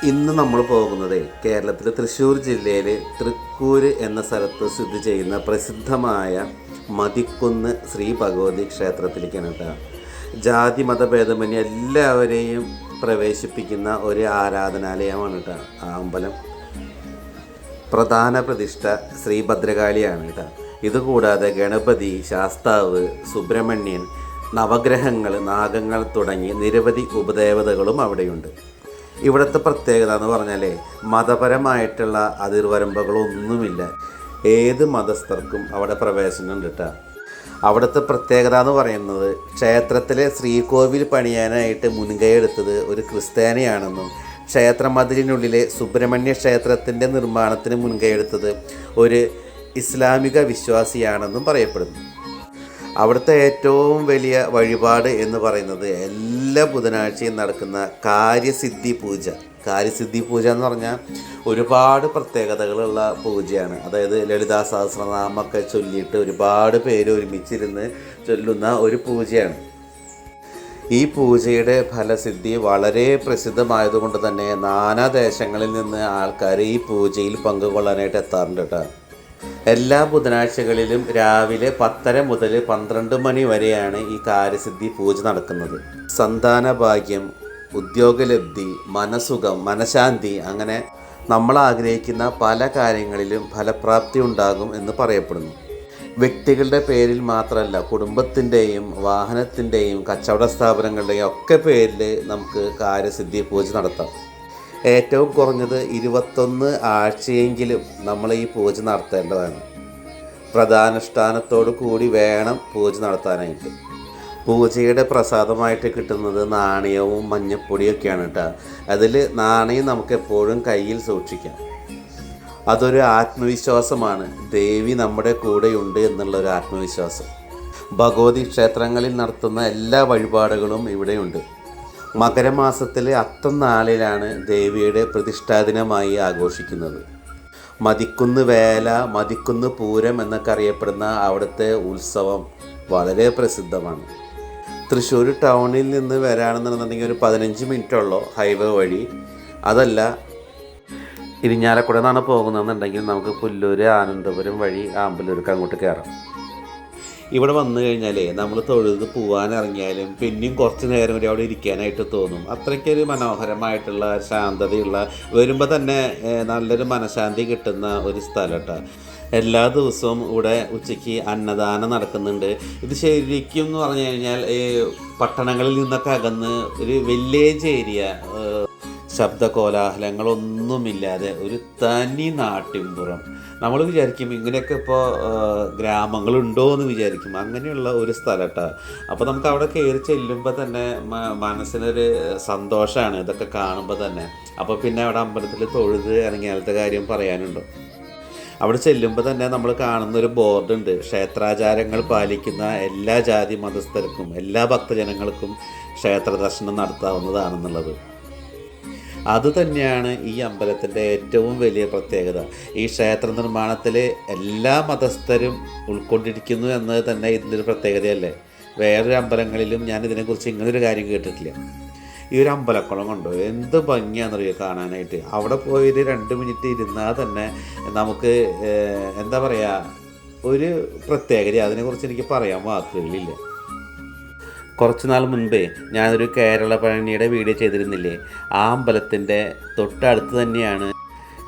ഇന്ന് നമ്മൾ പോകുന്നത് കേരളത്തിലെ തൃശ്ശൂർ ജില്ലയിൽ തൃക്കൂര് എന്ന സ്ഥലത്ത് സ്ഥിതി ചെയ്യുന്ന പ്രസിദ്ധമായ മതിക്കുന്ന് ശ്രീ ഭഗവതി ക്ഷേത്രത്തിലേക്കാണ് കേട്ടോ. ജാതി മതഭേദമന്യേ എല്ലാവരെയും പ്രവേശിപ്പിക്കുന്ന ഒരു ആരാധനാലയമാണ് കേട്ടോ ആ അമ്പലം. പ്രധാന പ്രതിഷ്ഠ ശ്രീ ഭദ്രകാളിയാണ് കേട്ടോ. ഇതുകൂടാതെ ഗണപതി, ശാസ്താവ്, സുബ്രഹ്മണ്യൻ, നവഗ്രഹങ്ങൾ, നാഗങ്ങൾ തുടങ്ങി നിരവധി ഉപദേവതകളും അവിടെയുണ്ട്. ഇവിടുത്തെ പ്രത്യേകത എന്ന് പറഞ്ഞാൽ മതപരമായിട്ടുള്ള അതിർവരമ്പുകളൊന്നുമില്ല. ഏത് മതസ്ഥർക്കും അവിടെ പ്രവേശനം ഉണ്ട് കേട്ടോ. അവിടുത്തെ പ്രത്യേകത എന്ന് പറയുന്നത് ക്ഷേത്രത്തിലെ ശ്രീകോവിൽ പണിയാനായിട്ട് മുൻകൈ എടുത്തത് ഒരു ക്രിസ്ത്യാനിയാണെന്നും ക്ഷേത്രമതിലിനുള്ളിലെ സുബ്രഹ്മണ്യ ക്ഷേത്രത്തിൻ്റെ നിർമ്മാണത്തിന് മുൻകൈ എടുത്തത് ഒരു ഇസ്ലാമിക വിശ്വാസിയാണെന്നും പറയപ്പെടുന്നു. അവിടുത്തെ ഏറ്റവും വലിയ വഴിപാട് എന്ന് പറയുന്നത് എല്ലാ ബുധനാഴ്ചയും നടക്കുന്ന കാര്യസിദ്ധി പൂജ. കാര്യസിദ്ധി പൂജ എന്ന് പറഞ്ഞാൽ ഒരുപാട് പ്രത്യേകതകളുള്ള പൂജയാണ്. അതായത് ലളിതാ സഹസ്രനാമൊക്കെ ചൊല്ലിയിട്ട് ഒരുപാട് പേര് ഒരുമിച്ചിരുന്ന് ചൊല്ലുന്ന ഒരു പൂജയാണ്. ഈ പൂജയുടെ ഫലസിദ്ധി വളരെ പ്രസിദ്ധമായതുകൊണ്ട് തന്നെ നാനാദേശങ്ങളിൽ നിന്ന് ആൾക്കാർ ഈ പൂജയിൽ പങ്കുകൊള്ളാനായിട്ട് എത്താറുണ്ട് കേട്ടോ. എല്ലാ ബുധനാഴ്ചകളിലും രാവിലെ 10:30 മുതൽ 12 മണി വരെയാണ് ഈ കാര്യസിദ്ധി പൂജ നടക്കുന്നത്. സന്താന ഭാഗ്യം, ഉദ്യോഗലബ്ധി, മനസുഖം, മനഃശാന്തി, അങ്ങനെ നമ്മൾ ആഗ്രഹിക്കുന്ന പല കാര്യങ്ങളിലും ഫലപ്രാപ്തി ഉണ്ടാകും എന്ന് പറയപ്പെടുന്നു. വ്യക്തികളുടെ പേരിൽ മാത്രമല്ല, കുടുംബത്തിൻ്റെയും വാഹനത്തിൻ്റെയും കച്ചവട സ്ഥാപനങ്ങളുടെയും ഒക്കെ പേരിൽ നമുക്ക് കാര്യസിദ്ധി പൂജ നടത്താം. ഏറ്റവും കുറഞ്ഞത് 21 ആഴ്ചയെങ്കിലും നമ്മൾ ഈ പൂജ നടത്തേണ്ടതാണ്. പ്രധാനുഷ്ഠാനത്തോടു കൂടി വേണം പൂജ നടത്താനായിട്ട്. പൂജയുടെ പ്രസാദമായിട്ട് കിട്ടുന്നത് നാണയവും മഞ്ഞപ്പൊടിയൊക്കെയാണ് കേട്ടോ. അതിൽ നാണയം നമുക്ക് എപ്പോഴും കയ്യിൽ സൂക്ഷിക്കാം. അതൊരു ആത്മവിശ്വാസമാണ്. ദേവി നമ്മുടെ കൂടെയുണ്ട് എന്നുള്ളൊരു ആത്മവിശ്വാസം. ഭഗവതി ക്ഷേത്രങ്ങളിൽ നടത്തുന്ന എല്ലാ വഴിപാടുകളും ഇവിടെയുണ്ട്. മകരമാസത്തിലെ അത്തം നാളിലാണ് ദേവിയുടെ പ്രതിഷ്ഠാദിനമായി ആഘോഷിക്കുന്നത്. മതിക്കുന്ന് വേല, മതിക്കുന്ന് പൂരം എന്നൊക്കെ അറിയപ്പെടുന്ന അവിടുത്തെ ഉത്സവം വളരെ പ്രസിദ്ധമാണ്. തൃശ്ശൂർ ടൗണിൽ നിന്ന് വരാണെന്നുണ്ടെങ്കിൽ ഒരു 15 മിനിറ്റുള്ളൂ ഹൈവേ വഴി. അതല്ല, ഇരിഞ്ഞാലക്കുട നിന്നാണ് പോകുന്നതെന്നുണ്ടെങ്കിൽ നമുക്ക് പുല്ലൂർ, ആനന്ദപുരം വഴി ആമ്പലൂർക്ക് അങ്ങോട്ട് കയറാം. ഇവിടെ വന്നു കഴിഞ്ഞാൽ നമ്മൾ തൊഴുത് പോകാനിറങ്ങിയാലും പിന്നെയും കുറച്ച് നേരം കൂടി അവിടെ ഇരിക്കാനായിട്ട് തോന്നും. അത്രയ്ക്കൊരു മനോഹരമായിട്ടുള്ള ശാന്തതയുള്ള, വരുമ്പോൾ തന്നെ നല്ലൊരു മനഃശാന്തി കിട്ടുന്ന ഒരു സ്ഥലം കേട്ടോ. എല്ലാ ദിവസവും ഇവിടെ ഉച്ചയ്ക്ക് അന്നദാനം നടക്കുന്നുണ്ട്. ഇത് ശരിക്കും എന്ന് പറഞ്ഞു കഴിഞ്ഞാൽ പട്ടണങ്ങളിൽ നിന്നൊക്കെ അകന്ന് ഒരു വില്ലേജ് ഏരിയ, ശബ്ദ കോലാഹലങ്ങളൊന്നുമില്ലാതെ ഒരു തനി നാട്ടിൻപുറം. നമ്മൾ വിചാരിക്കും ഇങ്ങനെയൊക്കെ ഇപ്പോൾ ഗ്രാമങ്ങളുണ്ടോ എന്ന് വിചാരിക്കും. അങ്ങനെയുള്ള ഒരു സ്ഥലം കേട്ടോ. അപ്പോൾ നമുക്ക് അവിടെ കയറി ചെല്ലുമ്പോൾ തന്നെ മനസ്സിനൊരു സന്തോഷമാണ് ഇതൊക്കെ കാണുമ്പോൾ തന്നെ. അപ്പോൾ പിന്നെ അവിടെ അമ്പലത്തിൽ തൊഴുത് ഇറങ്ങിയാലത്തെ കാര്യം പറയാനുണ്ടോ. അവിടെ ചെല്ലുമ്പോൾ തന്നെ നമ്മൾ കാണുന്നൊരു ബോർഡുണ്ട്, ക്ഷേത്രാചാരങ്ങൾ പാലിക്കുന്ന എല്ലാ ജാതി മതസ്ഥർക്കും എല്ലാ ഭക്തജനങ്ങൾക്കും ക്ഷേത്ര ദർശനം നടത്താവുന്നതാണെന്നുള്ളത്. അതുതന്നെയാണ് ഈ അമ്പലത്തിൻ്റെ ഏറ്റവും വലിയ പ്രത്യേകത. ഈ ക്ഷേത്ര നിർമ്മാണത്തിൽ എല്ലാ മതസ്ഥരും ഉൾക്കൊണ്ടിരിക്കുന്നു എന്നത് തന്നെ ഇതിൻ്റെ പ്രത്യേകതയല്ലേ. വേറൊരു അമ്പലങ്ങളിലും ഞാൻ ഇതിനെക്കുറിച്ച് ഇങ്ങനൊരു കാര്യം കേട്ടിട്ടില്ല. ഈ ഒരു അമ്പലക്കുളം കണ്ടോ, എന്ത് ഭംഗിയാണെന്നറിയോ കാണാനായിട്ട്. അവിടെ പോയൊരു 2 മിനിറ്റ് ഇരുന്നാൽ തന്നെ നമുക്ക് എന്താ പറയുക, ഒരു പ്രത്യേകത. അതിനെക്കുറിച്ച് എനിക്ക് പറയാൻ വാക്കുകളില്ല. കുറച്ച് നാൾ മുൻപേ ഞാനൊരു കേരള പഴനിയുടെ വീഡിയോ ചെയ്തിരുന്നില്ലേ. ആ അമ്പലത്തിൻ്റെ തൊട്ടടുത്ത് തന്നെയാണ്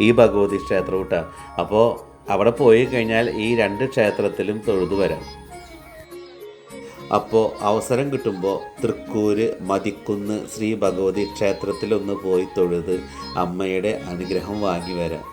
ഈ ഭഗവതി ക്ഷേത്രം കേട്ടോ. അപ്പോൾ അവിടെ പോയി കഴിഞ്ഞാൽ ഈ 2 ക്ഷേത്രത്തിലും തൊഴുതു വരാം. അപ്പോൾ അവസരം കിട്ടുമ്പോൾ തൃക്കൂര് മതിക്കുന്ന് ശ്രീ ഭഗവതി ക്ഷേത്രത്തിലൊന്ന് പോയി തൊഴുത് അമ്മയുടെ അനുഗ്രഹം വാങ്ങി വരാം.